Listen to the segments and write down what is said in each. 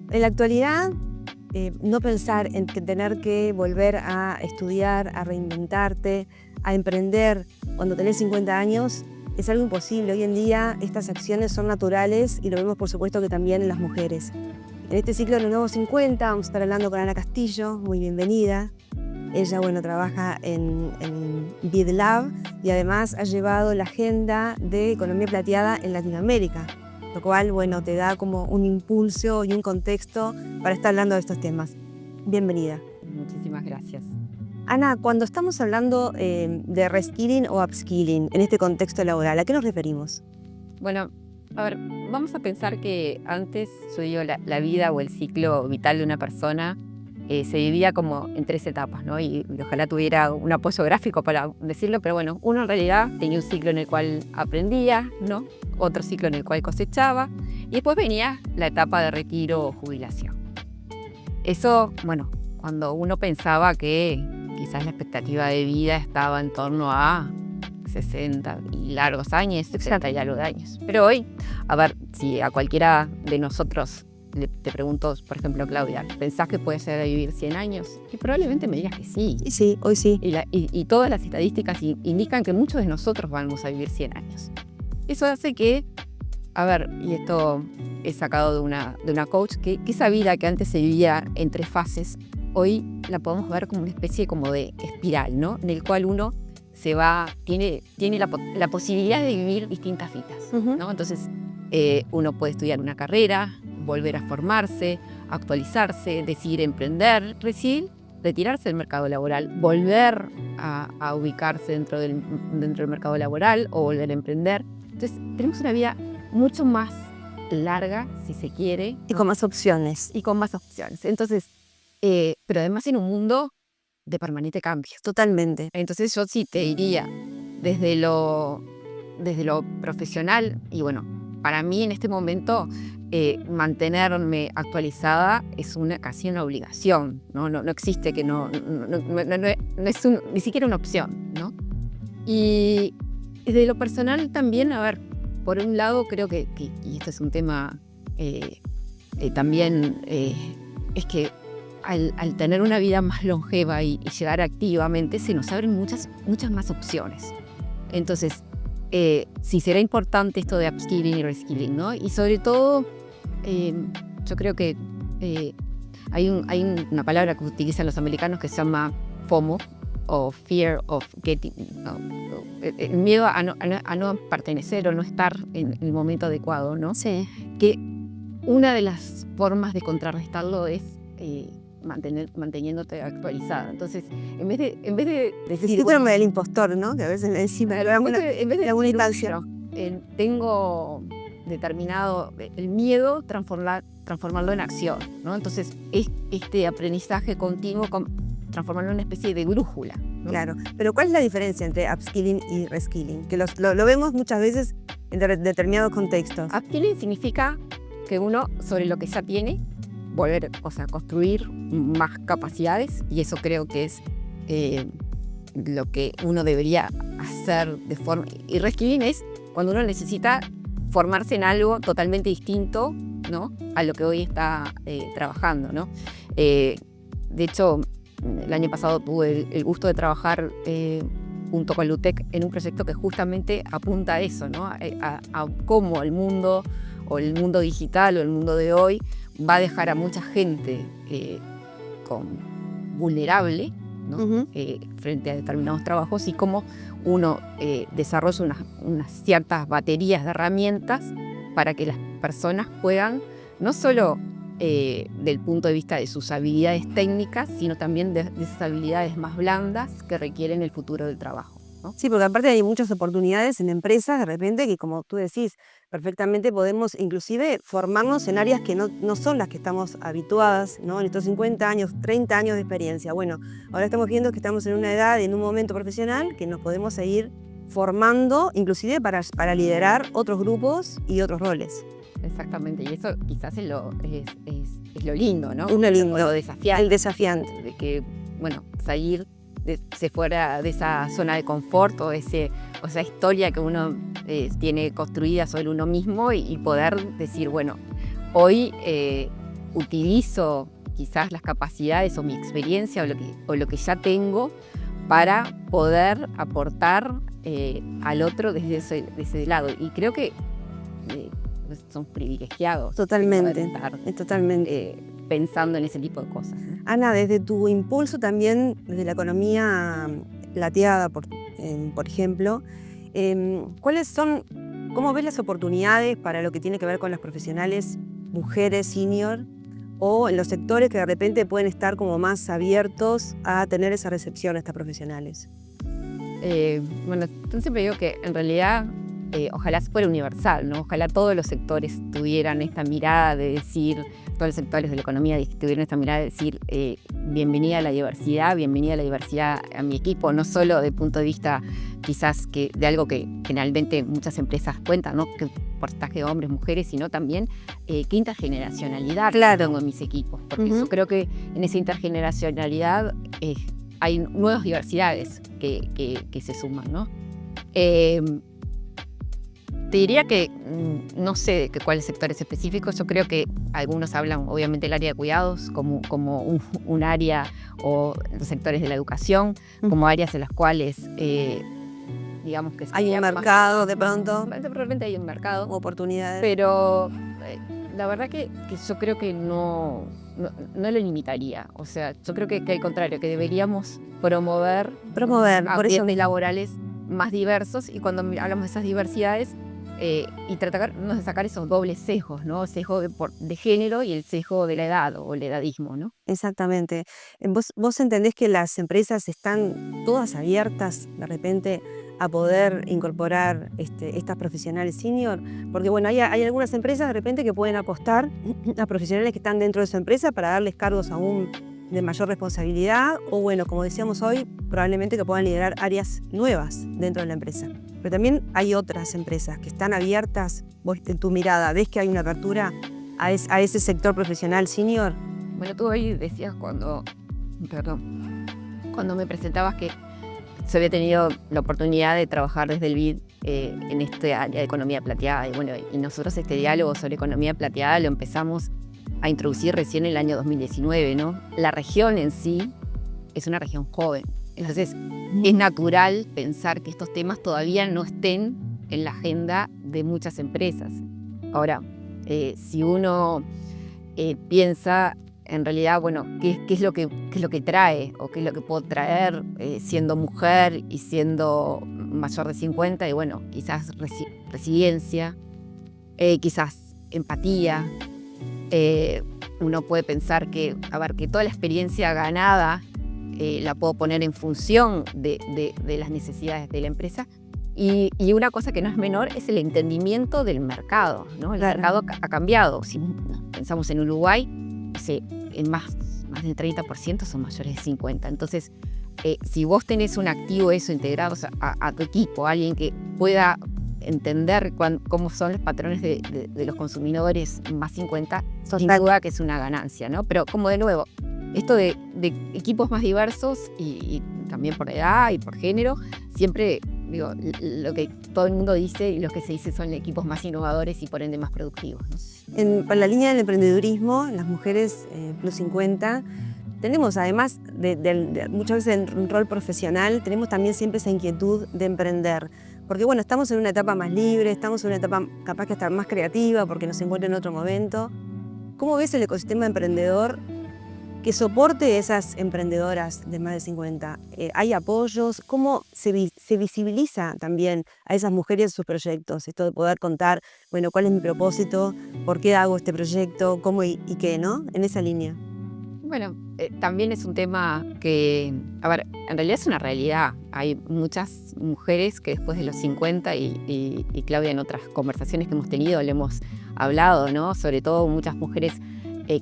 En la actualidad, no pensar en tener que volver a estudiar, a reinventarte, a emprender cuando tenés 50 años es algo imposible. Hoy en día estas acciones son naturales y lo vemos por supuesto que también en las mujeres. En este ciclo de los nuevos 50 vamos a estar hablando con Ana Castillo, muy bienvenida. Ella, trabaja en BidLab y además ha llevado la agenda de economía plateada en Latinoamérica, lo cual, te da como un impulso y un contexto para estar hablando de estos temas. Bienvenida. Muchísimas gracias. Ana, cuando estamos hablando de reskilling o upskilling en este contexto laboral, ¿a qué nos referimos? Bueno, a ver, vamos a pensar que antes, yo digo, la vida o el ciclo vital de una persona se dividía como en 3 etapas, ¿no? Y ojalá tuviera un apoyo gráfico para decirlo, pero bueno, uno en realidad tenía un ciclo en el cual aprendía, ¿no? Otro ciclo en el cual cosechaba, y después venía la etapa de retiro o jubilación. Eso, cuando uno pensaba que quizás la expectativa de vida estaba en torno a 60 y largos años, 60 y algo de años. Pero hoy, a ver, si a cualquiera de nosotros te pregunto, por ejemplo, Claudia, ¿pensás que puedes llegar a vivir 100 años? Y probablemente me digas que sí. Y sí, hoy sí. Y todas las estadísticas indican que muchos de nosotros vamos a vivir 100 años. Eso hace que, a ver, y esto es sacado de una coach, que esa vida que antes se vivía en 3 fases, hoy la podemos ver como una especie como de espiral, ¿no? En el cual uno tiene la posibilidad de vivir distintas vidas, ¿no? Entonces, uno puede estudiar una carrera, volver a formarse, actualizarse, decidir emprender, retirarse del mercado laboral, volver a ubicarse dentro del mercado laboral o volver a emprender. Entonces, tenemos una vida mucho más larga, si se quiere, ¿no? Y con más opciones. Y con más opciones. Entonces, pero además en un mundo de permanente cambio. Totalmente. Entonces yo sí te diría, desde lo profesional, y para mí en este momento mantenerme actualizada es casi una obligación, ¿no? No existe que no es ni siquiera una opción, ¿no? Y desde lo personal también, a ver, por un lado creo que y esto es un tema también, es que al tener una vida más longeva y llegar activamente, se nos abren muchas más opciones. Entonces, sí será importante esto de upskilling y reskilling, ¿no? Y sobre todo, yo creo que hay una palabra que utilizan los americanos que se llama FOMO, o Fear of Getting, el miedo a no pertenecer o no estar en el momento adecuado, ¿no? Sí. Que una de las formas de contrarrestarlo es manteniéndote actualizada. Entonces, en vez de decir, síndrome del impostor, ¿no? Que a veces le decimos en vez de alguna instancia, tengo determinado el miedo, transformarlo en acción, ¿no? Entonces, es este aprendizaje continuo, transformarlo en una especie de brújula, ¿no? Claro, pero ¿cuál es la diferencia entre upskilling y reskilling? Que lo vemos muchas veces en determinados contextos. Upskilling significa que uno, sobre lo que ya tiene, construir más capacidades, y eso creo que es lo que uno debería hacer de forma. Y reskilling es cuando uno necesita formarse en algo totalmente distinto, ¿no?, a lo que hoy está trabajando, ¿no? De hecho, el año pasado tuve el gusto de trabajar junto con Lutec en un proyecto que justamente apunta a eso, ¿no? A cómo el mundo digital o el mundo de hoy va a dejar a mucha gente vulnerable, ¿no? Frente a determinados trabajos, y cómo uno desarrolla unas ciertas baterías de herramientas para que las personas puedan, no solo del punto de vista de sus habilidades técnicas, sino también de esas habilidades más blandas que requieren el futuro del trabajo, ¿no? Sí, porque aparte hay muchas oportunidades en empresas de repente que, como tú decís, perfectamente podemos inclusive formarnos en áreas que no son las que estamos habituadas, ¿no? En estos 50 años, 30 años de experiencia. Ahora estamos viendo que estamos en una edad, en un momento profesional, que nos podemos seguir formando, inclusive para liderar otros grupos y otros roles. Exactamente, y eso quizás es lo lindo, ¿no? Es lo lindo, lo desafiante. El desafiante. De que, salir fuera de esa zona de confort o esa historia que uno tiene construida sobre uno mismo, y poder decir, hoy utilizo quizás las capacidades o mi experiencia o lo que ya tengo para poder aportar al otro desde ese lado. Y creo que son privilegiados. Totalmente, totalmente. Pensando en ese tipo de cosas. Ana, desde tu impulso también, desde la economía plateada, por ejemplo, ¿cómo ves las oportunidades para lo que tiene que ver con las profesionales mujeres senior o en los sectores que de repente pueden estar como más abiertos a tener esa recepción a estas profesionales? Bueno, entonces siempre digo que en realidad ojalá fuera universal, ¿no? Ojalá todos los sectores tuvieran esta mirada de decir, todos los sectores de la economía tuvieran esta mirada de decir bienvenida a la diversidad a mi equipo, no solo desde el punto de vista quizás de algo que generalmente muchas empresas cuentan, ¿no? Que porcentaje de hombres, mujeres, sino también qué intergeneracionalidad tengo en mis equipos, porque yo creo que en esa intergeneracionalidad hay nuevas diversidades que se suman, ¿no? Te diría que no sé de cuáles sectores específicos. Yo creo que algunos hablan obviamente del área de cuidados como un área, o los sectores de la educación como áreas en las cuales digamos que hay un mercado de pronto. Realmente hay un mercado, oportunidades. Pero la verdad que yo creo que no lo limitaría. O sea, yo creo que al contrario, que deberíamos promover ambientes laborales más diversos, y cuando hablamos de esas diversidades y tratarnos de sacar esos dobles sesgos, ¿no? El sesgo de género y el sesgo de la edad o el edadismo, ¿no? Exactamente. ¿Vos entendés que las empresas están todas abiertas de repente a poder incorporar estas profesionales senior? Porque bueno, hay algunas empresas de repente que pueden apostar a profesionales que están dentro de su empresa para darles cargos aún de mayor responsabilidad, o bueno, como decíamos hoy, probablemente que puedan liderar áreas nuevas dentro de la empresa. Pero también hay otras empresas que están abiertas. Vos, en tu mirada, ¿ves que hay una apertura a ese sector profesional senior? Bueno, tú hoy decías cuando me presentabas que se había tenido la oportunidad de trabajar desde el BID en este área de economía plateada. Y bueno, y nosotros este diálogo sobre economía plateada lo empezamos a introducir recién en el año 2019, ¿no? La región en sí es una región joven. Entonces, es natural pensar que estos temas todavía no estén en la agenda de muchas empresas. Ahora, si uno piensa en realidad, bueno, ¿qué es lo que trae o qué es lo que puedo traer siendo mujer y siendo mayor de 50? Y bueno, quizás resiliencia, quizás empatía. Uno puede pensar que toda la experiencia ganada la puedo poner en función de las necesidades de la empresa. Y una cosa que no es menor es el entendimiento del mercado, ¿no? El mercado ha cambiado. Si pensamos en Uruguay, en más del 30% son mayores de 50. Entonces, si vos tenés un activo eso integrado a tu equipo, alguien que pueda entender cómo son los patrones de los consumidores más 50, sin duda que es una ganancia, ¿no? Pero como de nuevo, esto de equipos más diversos y también por edad y por género, siempre digo, lo que todo el mundo dice y lo que se dice son equipos más innovadores y por ende más productivos, ¿no? Para la línea del emprendedurismo, las mujeres plus 50, tenemos además de muchas veces en un rol profesional, tenemos también siempre esa inquietud de emprender. Porque bueno, estamos en una etapa más libre, estamos en una etapa capaz que estar más creativa porque nos encuentra en otro momento. ¿Cómo ves el ecosistema emprendedor que soporte esas emprendedoras de más de 50? ¿Hay apoyos? ¿Cómo se visibiliza también a esas mujeres sus proyectos? Esto de poder contar, bueno, cuál es mi propósito, por qué hago este proyecto, cómo y qué, ¿no? En esa línea. Bueno, también es un tema que, en realidad es una realidad. Hay muchas mujeres que después de los 50, y Claudia en otras conversaciones que hemos tenido le hemos hablado, ¿no? Sobre todo muchas mujeres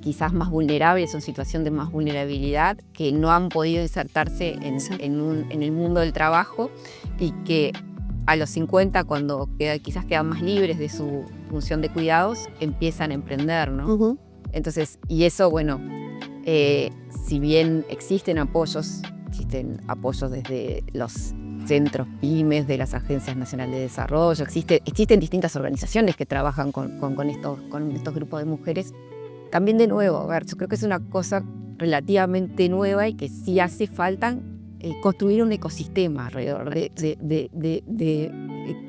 quizás más vulnerables, en situación de más vulnerabilidad, que no han podido insertarse en el mundo del trabajo y que a los 50, cuando quizás quedan más libres de su función de cuidados, empiezan a emprender, ¿no? Entonces, y eso, bueno, si bien existen apoyos desde los centros pymes, de las agencias nacionales de desarrollo, existen distintas organizaciones que trabajan con estos grupos de mujeres. también de nuevo, a ver, yo creo que es una cosa relativamente nueva y que sí hace falta construir un ecosistema alrededor de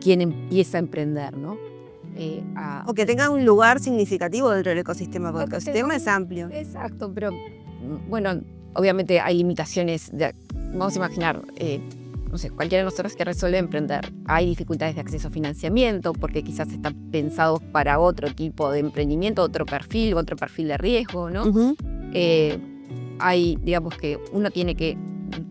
quien empieza a emprender, ¿no? O que tenga un lugar significativo dentro del ecosistema, porque el Ok, ecosistema es amplio. exacto, pero bueno, obviamente hay limitaciones. Vamos a imaginar, no sé, cualquiera de nosotros que resuelve emprender. Hay dificultades de acceso a financiamiento porque quizás están pensados para otro tipo de emprendimiento, otro perfil de riesgo, ¿no? Ujú. Hay, digamos que uno tiene que,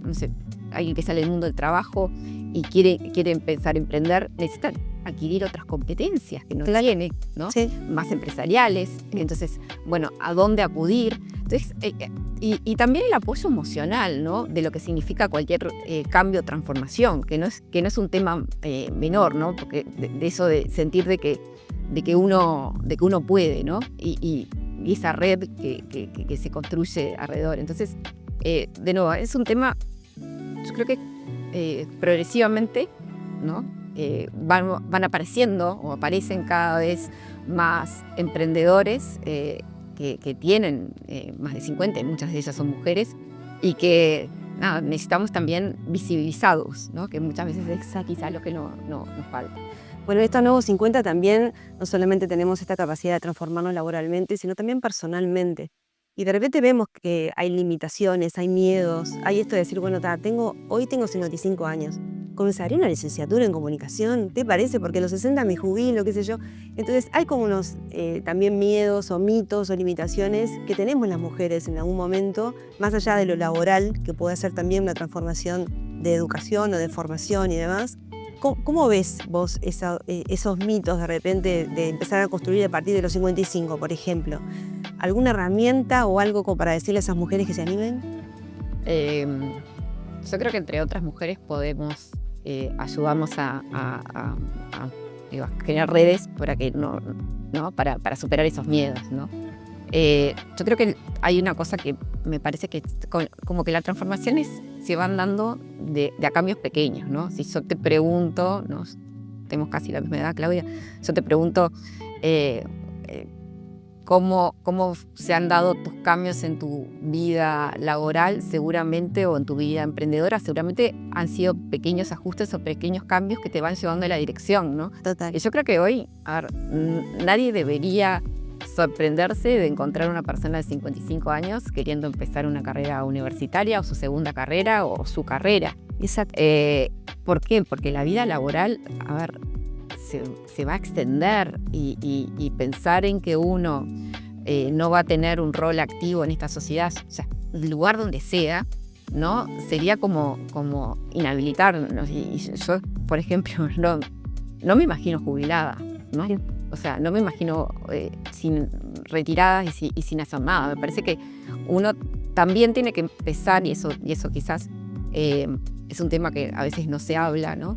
no sé, alguien que sale del mundo del trabajo y quiere empezar a emprender, necesita adquirir otras competencias que no tiene, ¿no? Sí. Más empresariales. Entonces, bueno, ¿a dónde acudir? Entonces, y también el apoyo emocional, ¿no? De lo que significa cualquier cambio o transformación, que no es un tema menor, ¿no? Porque de eso de sentir de que uno puede, ¿no? Y esa red que se construye alrededor. Entonces, de nuevo, es un tema, yo creo que progresivamente, ¿no? Van apareciendo o aparecen cada vez más emprendedores que tienen más de 50, muchas de ellas son mujeres, y que nada, necesitamos también visibilizados, ¿no? Que muchas veces es quizá lo que nos falta. Bueno, en estos nuevos 50 también no solamente tenemos esta capacidad de transformarnos laboralmente, sino también personalmente. Y de repente vemos que hay limitaciones, hay miedos, hay esto de decir, bueno, hoy tengo 55 años, comenzaré una licenciatura en comunicación, ¿te parece? Porque a los 60 me jubilo, qué sé yo. Entonces hay como unos también miedos o mitos o limitaciones que tenemos las mujeres en algún momento, más allá de lo laboral, que puede ser también una transformación de educación o de formación y demás. ¿Cómo ves vos esos mitos de repente de empezar a construir a partir de los 55, por ejemplo? ¿Alguna herramienta o algo como para decirle a esas mujeres que se animen? Yo creo que entre otras mujeres podemos ayudarnos digo, a generar redes para que ¿no? para superar esos miedos, ¿no? Yo creo que hay una cosa que me parece que como que las transformaciones se van dando de a cambios pequeños, ¿no? Si yo te pregunto, ¿no? Tenemos casi la misma edad, Claudia, yo te pregunto cómo se han dado tus cambios en tu vida laboral, seguramente, o en tu vida emprendedora, seguramente han sido pequeños ajustes o pequeños cambios que te van llevando a la dirección, ¿no? Total. Y yo creo que hoy, a ver, nadie debería sorprenderse de encontrar una persona de 55 años queriendo empezar una carrera universitaria o su segunda carrera o su carrera. Exacto. ¿Por qué? Porque la vida laboral, a ver, se va a extender y pensar en que uno no va a tener un rol activo en esta sociedad, o sea, el lugar donde sea, ¿no? Sería como inhabilitarnos. Y yo, por ejemplo, no me imagino jubilada, ¿no? Sí. O sea, no me imagino sin retirada y sin hacer nada. Me parece que uno también tiene que empezar, y eso quizás es un tema que a veces no se habla, ¿no?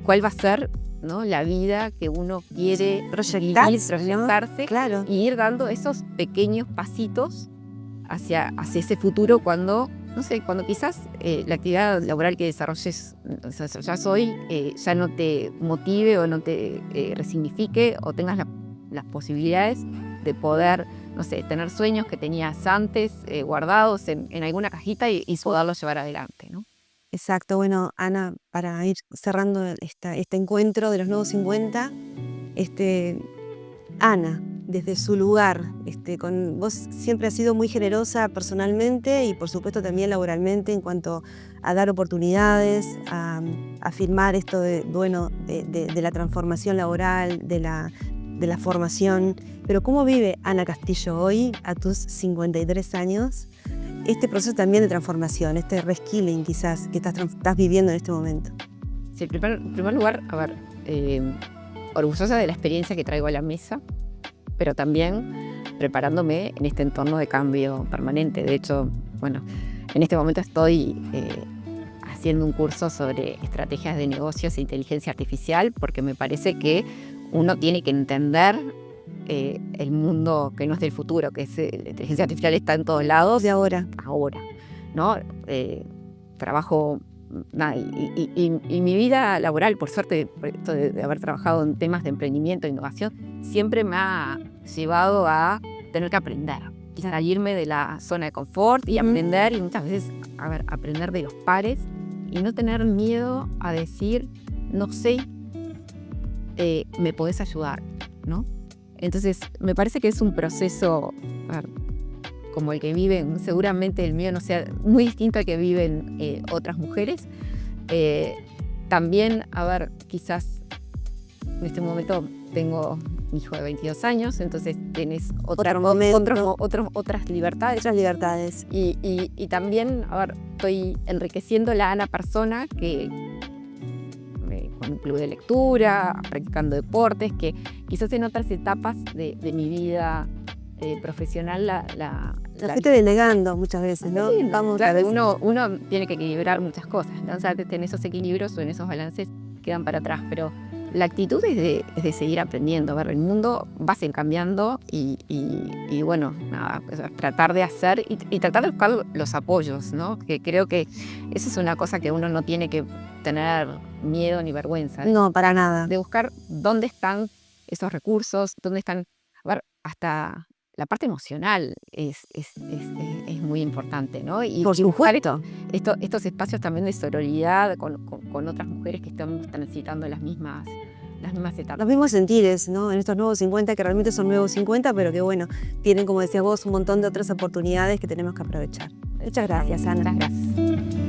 ¿Cuál va a ser, ¿no? La vida que uno quiere Proyectarse, proyectarse, ¿no? Claro. y ir dando esos pequeños pasitos hacia ese futuro cuando, no sé, cuando quizás la actividad laboral que desarrolles, o sea, ya no te motive o no te resignifique, o tengas las posibilidades de poder, no sé, tener sueños que tenías antes guardados en alguna cajita y poderlos llevar adelante, ¿no? Exacto. Bueno, Ana, para ir cerrando este encuentro de los nuevos 50, Ana, desde su lugar, vos siempre has sido muy generosa personalmente y por supuesto también laboralmente en cuanto a dar oportunidades, a afirmar esto de la transformación laboral, de la formación. Pero ¿cómo vive Ana Castillo hoy, a tus 53 años, este proceso también de transformación, este reskilling quizás que estás viviendo en este momento? Sí, en primer lugar, a ver, orgullosa de la experiencia que traigo a la mesa, pero también preparándome en este entorno de cambio permanente. De hecho, bueno, en este momento estoy haciendo un curso sobre estrategias de negocios e inteligencia artificial, porque me parece que uno tiene que entender el mundo que no es del futuro, que es la inteligencia artificial está en todos lados. De ahora. ¿No? Trabajo, nada, y mi vida laboral, por suerte, por esto de haber trabajado en temas de emprendimiento e innovación, siempre me ha llevado a tener que aprender. Y salirme de la zona de confort y aprender, y muchas veces, aprender de los pares y no tener miedo a decir, no sé, me podés ayudar, ¿no? Entonces, me parece que es un proceso, como el que viven, seguramente el mío no sea muy distinto al que viven otras mujeres. También, quizás en este momento tengo mi hijo de 22 años, entonces tenés otras libertades. Otras libertades. Y también, estoy enriqueciéndola a Ana persona que con un club de lectura, practicando deportes, que quizás en otras etapas de mi vida profesional la fuiste delegando muchas veces, ¿no? Sí, claro, uno tiene que equilibrar muchas cosas, ¿no? O sea, en esos equilibrios o en esos balances quedan para atrás, pero la actitud es de seguir aprendiendo. El mundo va a seguir cambiando y bueno, nada, pues, tratar de hacer y tratar de buscar los apoyos, ¿no? Que creo que esa es una cosa que uno no tiene que tener miedo ni vergüenza. No, para nada. De buscar dónde están esos recursos, dónde están, hasta la parte emocional es muy importante, ¿no? Y por supuesto. Estos espacios también de sororidad con otras mujeres que estamos transitando las mismas etapas. Los mismos sentires, ¿no? En estos nuevos 50, que realmente son nuevos 50, pero que bueno, tienen, como decías vos, un montón de otras oportunidades que tenemos que aprovechar. Muchas gracias, Ana. Muchas gracias.